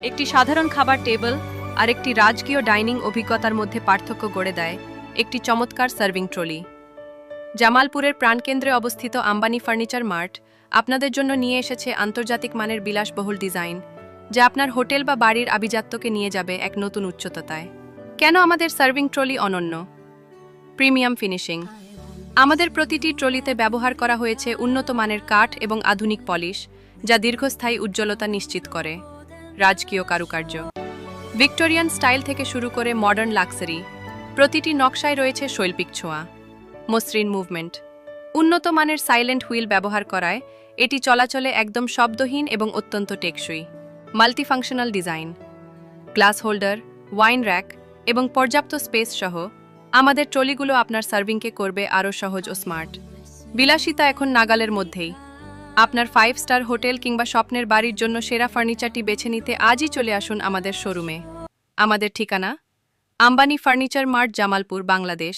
একটি সাধারণ খাবার টেবিল আর একটি রাজকীয় ডাইনিং অভিজ্ঞতার মধ্যে পার্থক্য গড়ে দেয় একটি চমৎকার সার্ভিং ট্রলি। জামালপুরের প্রাণকেন্দ্রে অবস্থিত আম্বানি ফার্নিচার মার্ট আপনাদের জন্য নিয়ে এসেছে আন্তর্জাতিক মানের বিলাসবহুল ডিজাইন, যা আপনার হোটেল বা বাড়ির আভিজাত্যকে নিয়ে যাবে এক নতুন উচ্চতায়। কেন আমাদের সার্ভিং ট্রলি অনন্য? Premium finishing. আমাদের প্রতিটি ট্রলিতে ব্যবহার করা হয়েছে উন্নত মানের কাঠ এবং আধুনিক পলিশ, যা দীর্ঘস্থায়ী উজ্জ্বলতা নিশ্চিত করে। রাজকীয় কারুকার্য। ভিক্টোরিয়ান স্টাইল থেকে শুরু করে মডার্ন লাক্সারি, প্রতিটি নকশায় রয়েছে শৈল্পিক ছোঁয়া। মসৃণ মুভমেন্ট। উন্নত মানের সাইলেন্ট হুইল ব্যবহার করায় এটি চলাচলে একদম শব্দহীন এবং অত্যন্ত টেকসই। Multifunctional design. Glass holder, wine rack এবং পর্যাপ্ত স্পেস সহ আমাদের ট্রলিগুলো আপনার সার্ভিংকে করবে আরও সহজ ও স্মার্ট। বিলাসিতা এখন নাগালের মধ্যেই। আপনার 5 স্টার হোটেল কিংবা স্বপ্নের বাড়ির জন্য সেরা ফার্নিচারটি বেছে নিতে আজই চলে আসুন আমাদের শোরুমে। আমাদের ঠিকানা: আম্বানি ফার্নিচার মার্ট, জামালপুর, বাংলাদেশ।